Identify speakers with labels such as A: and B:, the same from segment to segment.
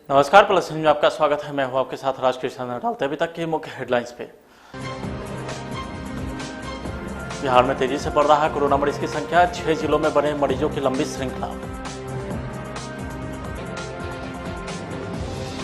A: नमस्कार, plus news में आपका स्वागत है। मैं हूं आपके साथ राजकृष्ण। डालते अभी तक की मुख्य हेडलाइंस पे। बिहार में तेजी से बढ़ रहा है कोरोना मरीज की संख्या। 6 जिलों में बने मरीजों की लंबी श्रृंखला।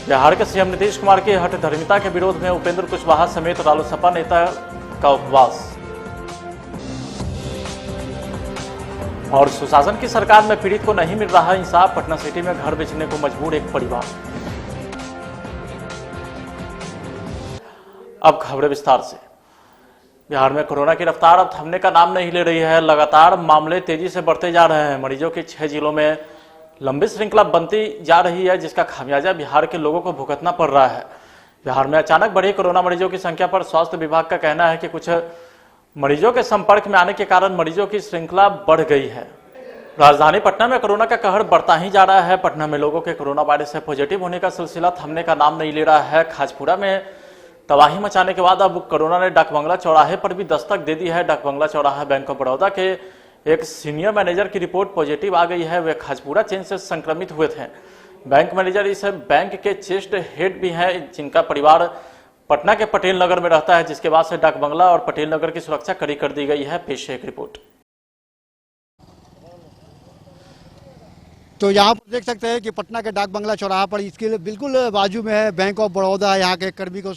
A: बिहार के सीएम नीतीश कुमार की हठधर्मिता के विरोध में उपेंद्र कुशवाहा समेत रालोसपा नेता का उपवास। और सुशासन की सरकार में पीड़ित को नहीं मिल रहा इंसाफ। पटना सिटी में घर बेचने को मजबूर एक परिवार। अब खबरें विस्तार से। बिहार में कोरोना की रफ्तार अब थमने का नाम नहीं ले रही है। लगातार मामले तेजी से बढ़ते जा रहे हैं। मरीजों की 6 जिलों में लंबी श्रृंखला बनती जा रही है, जिसका खामियाजा बिहार के लोगों को भुगतना पड़ रहा है। बिहार में अचानक बढ़ी कोरोना मरीजों की संख्या पर स्वास्थ्य विभाग का कहना है कि कुछ मरीजों के संपर्क में आने के कारण मरीजों की श्रृंखला बढ़ गई है। राजधानी पटना में कोरोना का कहर बढ़ता ही जा रहा है। पटना में लोगों के कोरोना वायरस से पॉजिटिव होने का सिलसिला थमने का नाम नहीं ले रहा है। खाजपुरा में तबाही मचाने के बाद अब कोरोना ने डाकबंगला चौराहे पर भी दस्तक दे दी है। डाकबंगला चौराहा बैंक ऑफ बड़ौदा के एक सीनियर मैनेजर की रिपोर्ट पॉजिटिव आ गई है। वे खाजपुरा चेन से संक्रमित हुए थे। बैंक मैनेजर इस बैंक के चेस्ट हेड भी हैं, जिनका परिवार पटना के पटेल नगर में रहता है, जिसके बाद से डाकबंगला और पटेल नगर की सुरक्षा कड़ी कर दी गई है। पेश है एक रिपोर्ट।
B: तो यहाँ पर देख सकते हैं कि पटना के डाक बंगला चौराहा पर इसके बिल्कुल बाजू में है बैंक ऑफ बड़ौदा। यहाँ के कर्मी को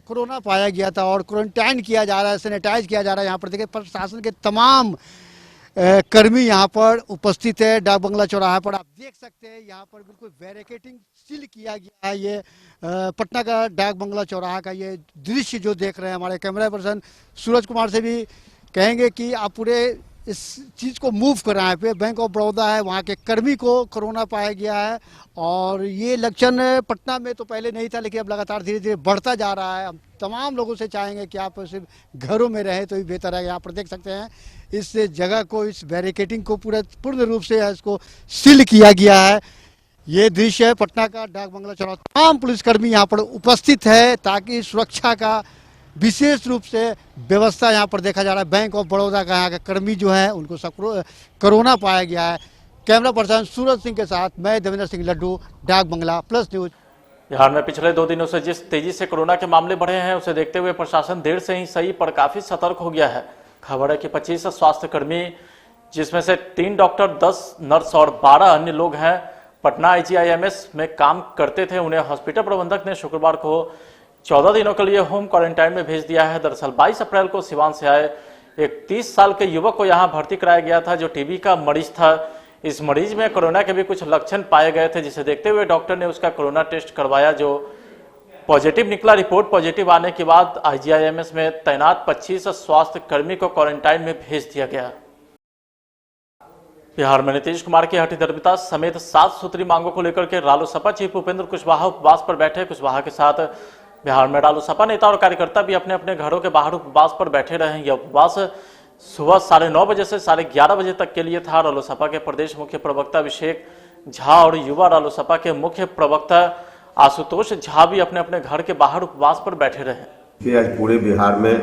B: कोरोना पाया गया था और क्वारंटाइन किया जा रहा है, सैनिटाइज किया जा रहा है। यहाँ पर देखिए प्रशासन के तमाम कर्मी यहाँ पर उपस्थित है। डाक बंगला चौराहा पर आप देख सकते हैं यहाँ पर बिल्कुल बैरिकेडिंग सील किया गया है। ये पटना का डाक बंगला चौराहा का ये दृश्य जो देख रहे हैं, हमारे कैमरा पर्सन सूरज कुमार से भी कहेंगे कि आप पूरे इस चीज़ को मूव कर रहा है। पे बैंक ऑफ बड़ौदा है, वहाँ के कर्मी को कोरोना पाया गया है और ये लक्षण पटना में तो पहले नहीं था, लेकिन अब लगातार धीरे धीरे बढ़ता जा रहा है। हम तमाम लोगों से चाहेंगे कि आप सिर्फ घरों में रहें तो ही बेहतर है। यहाँ पर देख सकते हैं इस जगह को, इस बैरिकेडिंग को पूर्ण रूप से इसको सील किया गया है। ये दृश्य है पटना का डाक बंगला चौराहा। तमाम पुलिसकर्मी यहाँ पर उपस्थित है ताकि सुरक्षा का विशेष रूप से व्यवस्था यहाँ पर देखा जा रहा है। बैंक ऑफ बड़ौदा का यहाँ के कर्मी जो है उनको सब कोरोना पाया गया है। कैमरा पर्सन सूरज सिंह के साथ मैं देवेंद्र सिंह लड्डू, डाक बंगला प्लस न्यूज।
A: बिहार में पिछले 2 दिनों से जिस तेजी से कोरोना के मामले बढ़े हैं, उसे देखते हुए प्रशासन देर से ही सही पर काफी सतर्क हो गया है। खबर है कि 25 स्वास्थ्य कर्मी, जिसमें से 3 डॉक्टर, 10 नर्स और 12 अन्य लोग हैं, पटना IGIMS में काम करते थे। उन्हें हॉस्पिटल प्रबंधक ने शुक्रवार को 14 दिनों के लिए होम क्वारंटाइन में भेज दिया है। दरअसल 22 अप्रैल को सिवान से आए एक 30 साल के युवक को यहां भर्ती कराया गया था, जो टीबी का मरीज था। इस मरीज में कोरोना के भी कुछ लक्षण पाए गए थे, जिसे देखते हुए डॉक्टर ने उसका कोरोना टेस्ट करवाया, जो पॉजिटिव निकला। रिपोर्ट पॉजिटिव आने के बाद IGIMS में तैनात 25 स्वास्थ्य कर्मी को क्वारंटाइन में भेज दिया गया। बिहार में नीतीश कुमार की हठधर्मिता समेत 7 सूत्री मांगों को लेकर के रालोसपा चीफ उपेंद्र कुशवाहा उपवास पर बैठे। कुशवाहा के साथ बिहार में रालोसपा नेता और कार्यकर्ता भी अपने अपने घरों के बाहर उपवास पर बैठे रहे। यह उपवास सुबह 9:30 बजे से 11:30 बजे तक के लिए था। रालोसपा के प्रदेश मुख्य प्रवक्ता अभिषेक झा और युवा रालोसपा के मुख्य प्रवक्ता आशुतोष झा भी अपने अपने घर के बाहर उपवास पर बैठे रहे।
C: आज पूरे बिहार में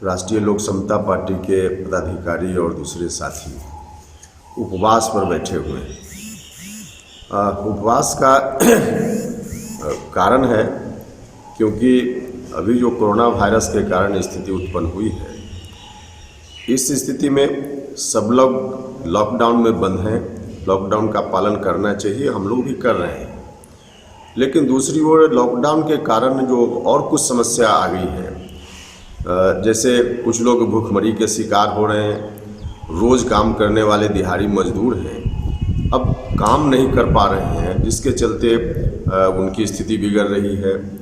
C: राष्ट्रीय लोक समता पार्टी के पदाधिकारी और दूसरे साथी उपवास पर बैठे हुए हैं। उपवास का कारण है क्योंकि अभी जो कोरोना वायरस के कारण स्थिति उत्पन्न हुई है, इस स्थिति में सब लोग लॉकडाउन में बंद हैं। लॉकडाउन का पालन करना चाहिए, हम लोग भी कर रहे हैं, लेकिन दूसरी ओर लॉकडाउन के कारण जो और कुछ समस्या आ गई है, जैसे कुछ लोग भूखमरी के शिकार हो रहे हैं। रोज़ काम करने वाले दिहाड़ी मजदूर हैं, अब काम नहीं कर पा रहे हैं, जिसके चलते उनकी स्थिति बिगड़ रही है।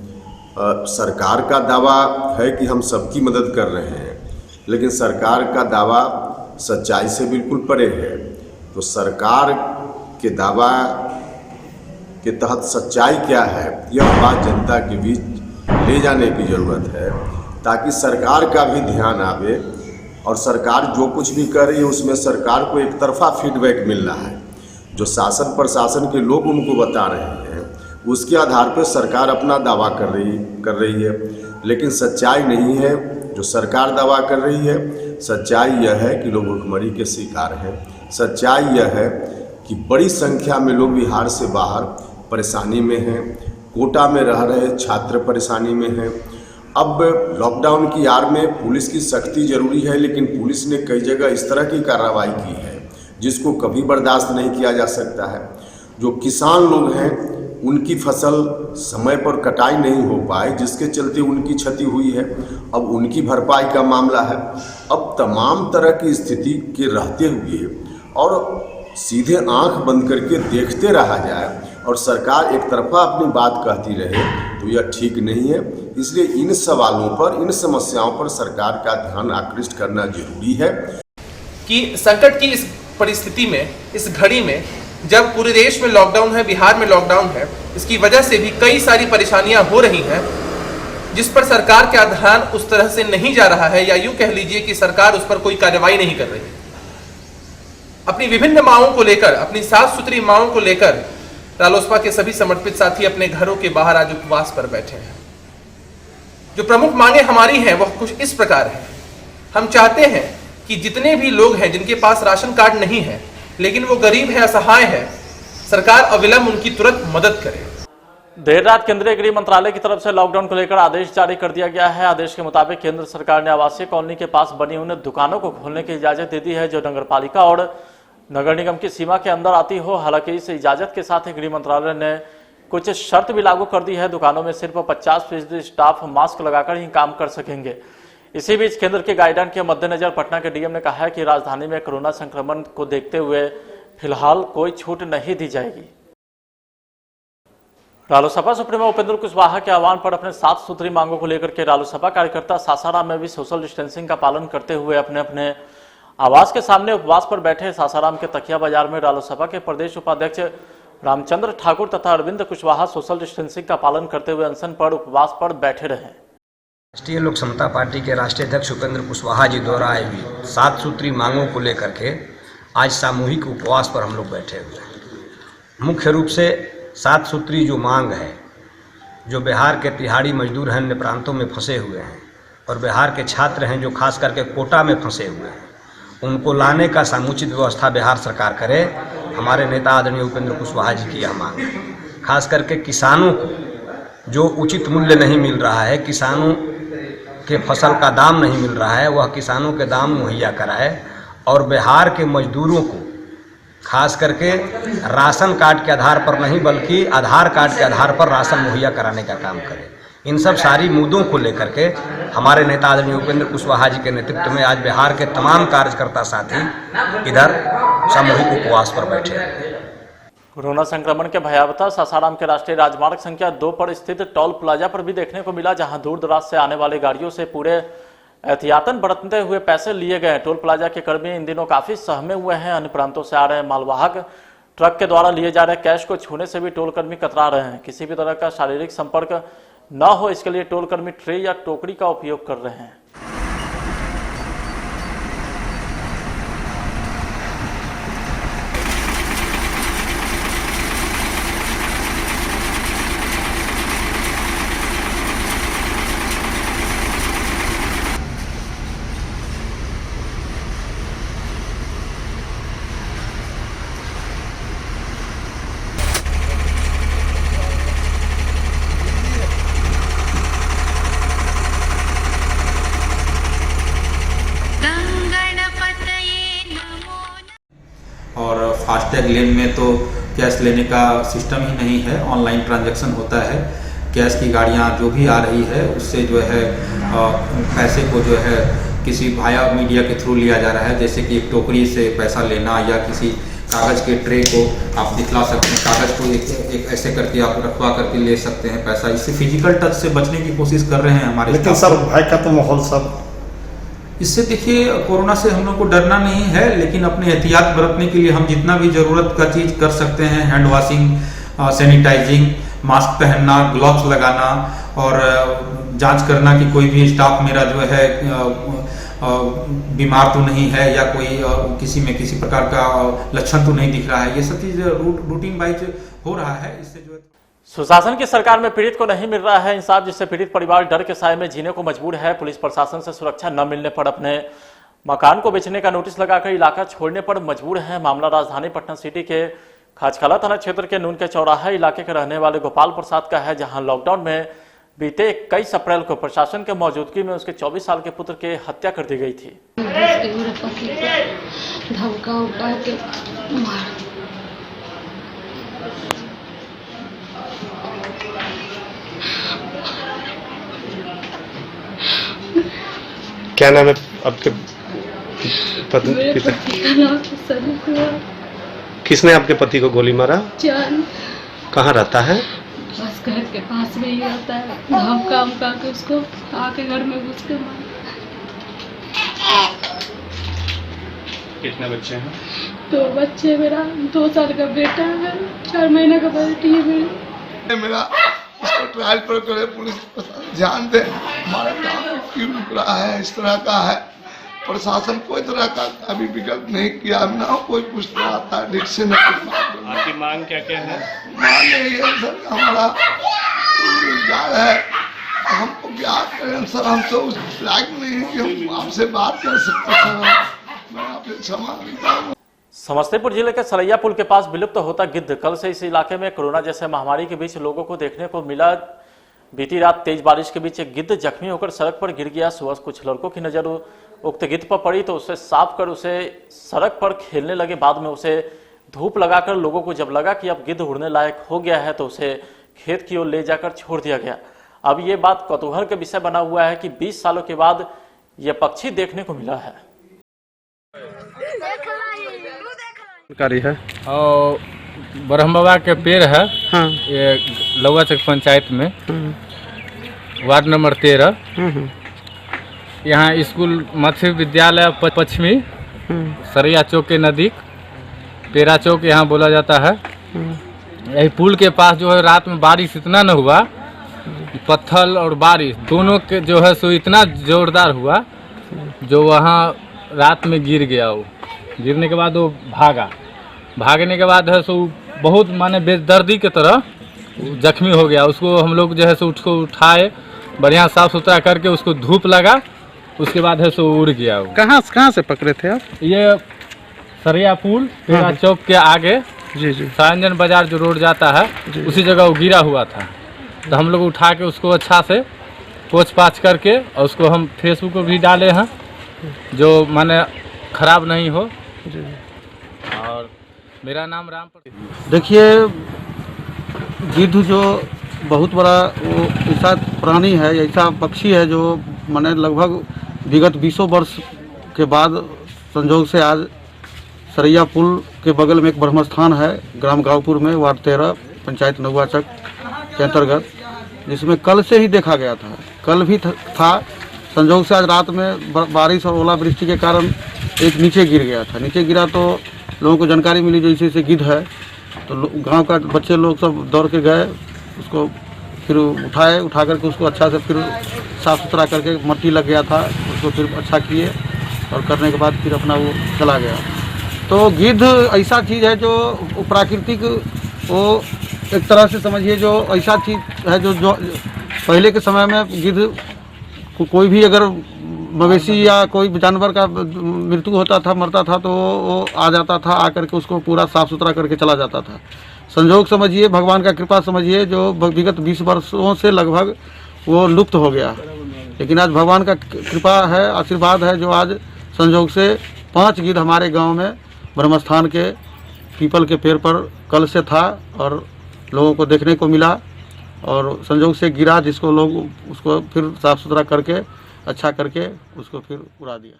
C: सरकार का दावा है कि हम सबकी मदद कर रहे हैं, लेकिन सरकार का दावा सच्चाई से बिल्कुल परे है। तो सरकार के दावा के तहत सच्चाई क्या है, यह बात जनता के बीच ले जाने की ज़रूरत है, ताकि सरकार का भी ध्यान आवे और सरकार जो कुछ भी कर रही है उसमें सरकार को एक तरफा फीडबैक मिल रहा है। जो शासन प्रशासन के लोग उनको बता रहे हैं, उसके आधार पर सरकार अपना दावा कर रही है, लेकिन सच्चाई नहीं है जो सरकार दावा कर रही है। सच्चाई यह है कि लोग भुखमरी के शिकार हैं। सच्चाई यह है कि बड़ी संख्या में लोग बिहार से बाहर परेशानी में हैं, कोटा में रह रहे छात्र परेशानी में हैं। अब लॉकडाउन की आड़ में पुलिस की सख्ती जरूरी है, लेकिन पुलिस ने कई जगह इस तरह की कार्रवाई की है जिसको कभी बर्दाश्त नहीं किया जा सकता है। जो किसान लोग हैं उनकी फसल समय पर कटाई नहीं हो पाई, जिसके चलते उनकी क्षति हुई है। अब उनकी भरपाई का मामला है। अब तमाम तरह की स्थिति के रहते हुए और सीधे आंख बंद करके देखते रहा जाए और सरकार एक तरफा अपनी बात कहती रहे तो यह ठीक नहीं है। इसलिए इन सवालों पर, इन समस्याओं पर सरकार का ध्यान आकृष्ट करना जरूरी है
D: कि संकट की इस परिस्थिति में, इस घड़ी में, जब पूरे देश में लॉकडाउन है, बिहार में लॉकडाउन है, इसकी वजह से भी कई सारी परेशानियां हो रही हैं जिस पर सरकार का ध्यान उस तरह से नहीं जा रहा है, या यूं कह लीजिए कि सरकार उस पर कोई कार्रवाई नहीं कर रही है। अपनी विभिन्न मांगों को लेकर, अपनी साफ सुथरी मांगों को लेकर रालोसपा के सभी समर्पित साथी अपने घरों के बाहर आज उपवास पर बैठे हैं। जो प्रमुख मांगे हमारी हैं वह कुछ इस प्रकार है। हम चाहते हैं कि जितने भी लोग हैं जिनके पास राशन कार्ड नहीं है लेकिन वो गरीब है, असहाय है, सरकार अविलंब उनकी तुरंत मदद करे।
A: देर रात केंद्रीय गृह मंत्रालय की तरफ से लॉकडाउन को लेकर आदेश जारी कर दिया गया है। आदेश के मुताबिक केंद्र सरकार ने आवासीय कॉलोनी के पास बनी उन दुकानों को खोलने की इजाजत दे दी है जो नगरपालिका और नगर निगम की सीमा के अंदर आती हो। हालांकि इस इजाजत के साथ ही गृह मंत्रालय ने कुछ शर्त भी लागू कर दी है। दुकानों में सिर्फ 50% स्टाफ मास्क लगाकर ही काम कर सकेंगे। इसी बीच केंद्र के गाइडलाइन के मद्देनजर पटना के डीएम ने कहा है कि राजधानी में कोरोना संक्रमण को देखते हुए फिलहाल कोई छूट नहीं दी जाएगी। रालोसपा सुप्रीमो उपेंद्र कुशवाहा के आह्वान पर अपने साफ सुथरी मांगों को लेकर के रालोसपा कार्यकर्ता सासाराम में भी सोशल डिस्टेंसिंग का पालन करते हुए अपने अपने आवास के सामने उपवास पर बैठे। सासाराम के तकिया बाजार में रालोसपा के प्रदेश उपाध्यक्ष रामचंद्र ठाकुर तथा अरविंद कुशवाहा सोशल डिस्टेंसिंग का पालन करते हुए अनशन पर उपवास पर बैठे रहे।
E: राष्ट्रीय लोक समता पार्टी के राष्ट्रीय अध्यक्ष उपेंद्र कुशवाहा जी द्वारा आई हुई सात सूत्री मांगों को लेकर के आज सामूहिक उपवास पर हम लोग बैठे हुए हैं। मुख्य रूप से सात सूत्री जो मांग है, जो बिहार के तिहाड़ी मजदूर हैं, अन्य प्रांतों में फंसे हुए हैं, और बिहार के छात्र हैं जो खास करके कोटा में फंसे हुए हैं, उनको लाने का समुचित व्यवस्था बिहार सरकार करे। हमारे नेता आदरणीय उपेंद्र कुशवाहा जी की यह मांग है। खास करके किसानों को जो उचित मूल्य नहीं मिल रहा है, किसानों के फसल का दाम नहीं मिल रहा है, वह किसानों के दाम मुहैया कराए और बिहार के मजदूरों को खास करके राशन कार्ड के आधार पर नहीं बल्कि आधार कार्ड के आधार पर राशन मुहैया कराने का काम करे। इन सब सारी मुद्दों को लेकर के हमारे नेता आदरणीय उपेंद्र कुशवाहा जी के नेतृत्व में आज बिहार के तमाम कार्यकर्ता साथी इधर सामूहिक उपवास पर बैठे हैं।
A: कोरोना संक्रमण के भयावता सासाराम के राष्ट्रीय राजमार्ग संख्या 2 पर स्थित टोल प्लाजा पर भी देखने को मिला, जहां दूर दराज से आने वाली गाड़ियों से पूरे एहतियातन बरतते हुए पैसे लिए गए। टोल प्लाजा के कर्मी इन दिनों काफी सहमे हुए हैं। अन्य प्रांतों से आ रहे मालवाहक ट्रक के द्वारा लिए जा रहे कैश को छूने से भी टोल कर्मी कतरा रहे हैं। किसी भी तरह का शारीरिक संपर्क न हो, इसके लिए टोल कर्मी ट्रे या टोकरी का उपयोग कर रहे हैं।
F: और फास्टैग लेन में तो कैश लेने का सिस्टम ही नहीं है, ऑनलाइन ट्रांजैक्शन होता है। कैश की गाड़ियां जो भी आ रही है उससे जो है पैसे को जो है किसी भाया मीडिया के थ्रू लिया जा रहा है, जैसे कि एक टोकरी से पैसा लेना या किसी कागज़ के ट्रे को आप दिखला सकते हैं, कागज़ को एक ऐसे करके आप रखवा करके ले सकते हैं पैसा। इससे फिजिकल टच से बचने की कोशिश कर रहे हैं हमारे।
G: लेकिन सर भय का तो माहौल सब,
F: इससे देखिए कोरोना से हम लोग को डरना नहीं है, लेकिन अपने एहतियात बरतने के लिए हम जितना भी ज़रूरत का चीज़ कर सकते हैं, हैंड वॉशिंग, सैनिटाइजिंग, मास्क पहनना, ग्लव्स लगाना और जांच करना कि कोई भी स्टाफ मेरा जो है बीमार तो नहीं है या कोई किसी में किसी प्रकार का लक्षण तो नहीं दिख रहा है। ये सब चीज़ रूटीन वाइज हो रहा है। इससे जो
A: सुशासन की सरकार में पीड़ित को नहीं मिल रहा है इंसाफ, जिससे पीड़ित परिवार डर के साए में जीने को मजबूर है। पुलिस प्रशासन से सुरक्षा न मिलने पर अपने मकान को बेचने का नोटिस लगाकर इलाका छोड़ने पर मजबूर है। मामला राजधानी पटना सिटी के खाचखाला थाना क्षेत्र के नून के चौराहा इलाके के रहने वाले गोपाल प्रसाद का है, जहां लॉकडाउन में बीते 21 अप्रैल को प्रशासन के मौजूदगी में उसके 24 साल के पुत्र की हत्या कर दी गई थी।
H: धमका उठा के मार।
I: क्या नाम है आपके पति?
H: पिता का नाम सनी कुमार।
I: किसने आपके पति को गोली मारा?
H: जान।
I: कहाँ रहता है?
H: बस घर के पास में ही रहता है। धमका उमका के उसको आके घर में घुस के मारा।
I: कितने बच्चे हैं?
H: 2 बच्चे, मेरा 2 साल का बेटा है, 4 महीने का बेटी है मेरी।
J: मेरा इसको ट्रायल पर करे, पुलिस ध्यान दे, हमारा काम क्यों रुक रहा है, इस तरह का है। प्रशासन कोई तरह का अभी विकल्प नहीं किया, ना कोई पूछ रहा था ठीक से न।
I: आपकी मांग क्या क्या है?
J: मांग यही है सर, हमारा रोजगार है, हमको क्या करें सर, हम तो उस लायक नहीं है कि हम आपसे बात कर सकते सर। मैं आपसे क्षमा करता हूँ।
A: समस्तीपुर जिले के सरैया पुल के पास विलुप्त होता गिद्ध, कल से इस इलाके में कोरोना जैसे महामारी के बीच लोगों को देखने को मिला। बीती रात तेज बारिश के बीच एक गिद्ध जख्मी होकर सड़क पर गिर गया। सुबह कुछ लड़कों की नजर उक्त गिद्ध पर पड़ी तो उसे साफ कर उसे सड़क पर खेलने लगे। बाद में उसे धूप लगाकर लोगों को जब लगा कि अब गिद्ध उड़ने लायक हो गया है तो उसे खेत की ओर ले जाकर छोड़ दिया गया। अब ये बात कौतूहल का विषय बना हुआ है कि 20 सालों के बाद यह पक्षी देखने को मिला है।
I: है
K: और ब्रह्म बाबा के पेड़ है।
I: हाँ।
K: ये लौआचक पंचायत में वार्ड नंबर 13। यहाँ स्कूल मध्य विद्यालय पश्चिमी सरैया चौक के नज़दीक पेरा चौक यहाँ बोला जाता है। यही पुल के पास जो है रात में बारिश इतना न हुआ, पत्थर और बारिश दोनों के जो है सो इतना जोरदार हुआ जो वहाँ रात में गिर गया। वो गिरने के बाद वो भागने के बाद है सो बहुत माने बेदर्दी की तरह जख्मी हो गया। उसको हम लोग जो है सो उसको उठाए, बढ़िया साफ सुथरा करके उसको धूप लगा, उसके बाद है सो उड़ गया। वो
I: कहाँ से पकड़े थे आप?
K: ये सरैया पुल पेरा चौक के आगे
I: जी जी
K: सारंजन बाजार जो रोड जाता है उसी जगह वो गिरा हुआ था। तो हम लोग उठा के उसको अच्छा से पोछ पाछ करके और उसको हम फेसबुक पर भी डाले हैं जो माने खराब नहीं हो। और मेरा नाम राम।
L: देखिए, गिद्ध जो बहुत बड़ा वो ऐसा प्राणी है, ऐसा पक्षी है जो माने लगभग विगत 20 वर्ष के बाद संजोग से आज सरैया पुल के बगल में एक ब्रह्म स्थान है ग्राम गांवपुर में, वार्ड 13 पंचायत नौआचक के अंतर्गत, जिसमें कल से ही देखा गया था। कल भी था, संजोग से आज रात में बारिश और ओलावृष्टि के कारण एक नीचे गिर गया था। नीचे गिरा तो लोगों को जानकारी मिली जैसे ऐसे गिद्ध है, तो गांव का बच्चे लोग सब दौड़ के गए, उसको फिर उठा करके उसको अच्छा से फिर साफ़ सुथरा करके, मट्टी लग गया था उसको फिर अच्छा किए और करने के बाद फिर अपना वो चला गया। तो गिद्ध ऐसा चीज़ है जो प्राकृतिक, वो एक तरह से समझिए जो ऐसा चीज़ है जो पहले के समय में गिद्ध कोई भी अगर मवेशी या कोई जानवर का मृत्यु होता था, मरता था, तो वो आ जाता था, आकर के उसको पूरा साफ़ सुथरा करके चला जाता था। संजोग समझिए, भगवान का कृपा समझिए, जो विगत 20 वर्षों से लगभग वो लुप्त हो गया। लेकिन आज भगवान का कृपा है, आशीर्वाद है, जो आज संजोग से 5 गिद्ध हमारे गांव में ब्रह्मस्थान के पीपल के पेड़ पर कल से था और लोगों को देखने को मिला और संजोग से गिरा, जिसको लोग उसको फिर साफ़ सुथरा करके अच्छा करके उसको फिर उड़ा दिया।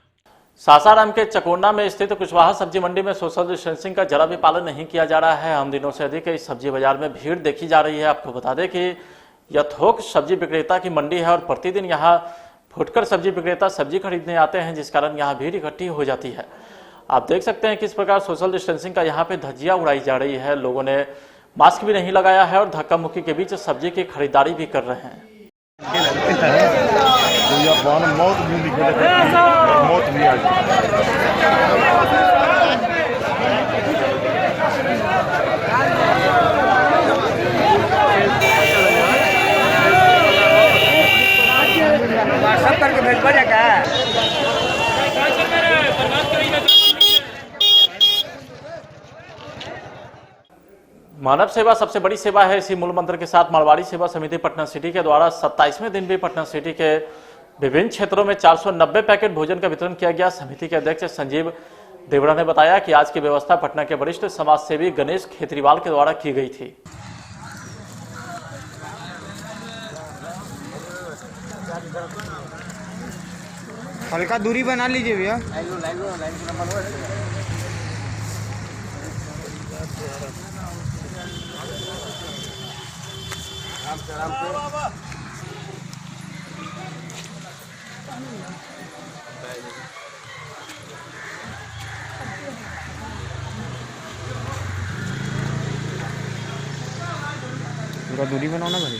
A: सासाराम के चकोंडा में स्थित कुशवाहा सब्जी मंडी में सोशल डिस्टेंसिंग का जरा भी पालन नहीं किया जा रहा है। हम दिनों से अधिक इस सब्जी बाजार में भीड़ देखी जा रही है। आपको बता दें कि यह थोक सब्जी विक्रेता की मंडी है और प्रतिदिन यहाँ फुटकर सब्जी विक्रेता सब्जी खरीदने आते हैं, जिस कारण यहाँ भीड़ इकट्ठी हो जाती है। आप देख सकते हैं किस प्रकार सोशल डिस्टेंसिंग का यहाँ पे धज्जियां उड़ाई जा रही है। लोगों ने मास्क भी नहीं लगाया है और धक्का मुक्की के बीच सब्जी की खरीदारी भी कर रहे हैं। मानव सेवा सबसे बड़ी सेवा है, इसी मूल मंत्र के साथ मारवाड़ी सेवा समिति पटना सिटी के द्वारा 27वें दिन भी पटना सिटी के विभिन्न क्षेत्रों में 490 पैकेट भोजन का वितरण किया गया। समिति के अध्यक्ष संजीव देवड़ा ने बताया कि आज की व्यवस्था पटना के वरिष्ठ समाज सेवी गणेश खेतरीवाल के द्वारा की गई थी।
M: हल्का दूरी बना लीजिए भैया। थोड़ा दूरी बनाओ ना भाई।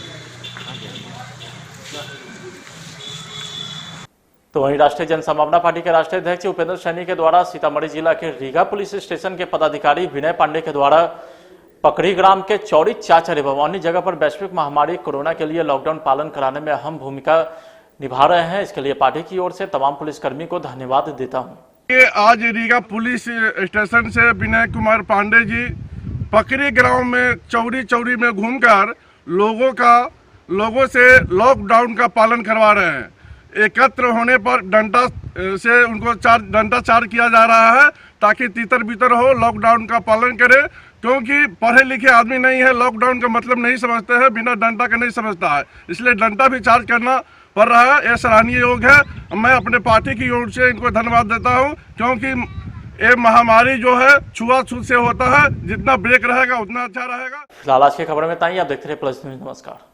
A: तो वहीं राष्ट्रीय जनसंभावना पार्टी के राष्ट्रीय अध्यक्ष उपेंद्र सैनी के द्वारा सीतामढ़ी जिला के रीगा पुलिस स्टेशन के पदाधिकारी विनय पांडे के द्वारा पकड़ी ग्राम के चौड़ी चाचर एवं अन्य जगह पर वैश्विक महामारी कोरोना के लिए लॉकडाउन पालन कराने में अहम भूमिका निभा रहे हैं। इसके लिए पार्टी की ओर से तमाम पुलिसकर्मी को धन्यवाद देता हूँ।
J: आज रीगा पुलिस स्टेशन से विनय कुमार पांडे जी पकड़ी ग्राम में चौरी में घूमकर लोगों से लॉकडाउन का पालन करवा रहे हैं। एकत्र होने पर डंडा से उनको डंडा चार किया जा रहा है ताकि तीतर बीतर हो, लॉकडाउन का पालन करे। क्योंकि पढ़े लिखे आदमी नहीं है, लॉकडाउन का मतलब नहीं समझते हैं, बिना डंडा का नहीं समझता है, इसलिए डंडा भी चार्ज करना पड़ रहा है। यह सराहनीय योग है। मैं अपने पार्टी की ओर से इनको धन्यवाद देता हूँ, क्योंकि ये महामारी जो है छुआछूत से होता है, जितना ब्रेक रहेगा उतना अच्छा रहेगा।
A: फिलहाल आज की खबर में इतना ही। आप देखते रहे प्लस न्यूज। नमस्कार।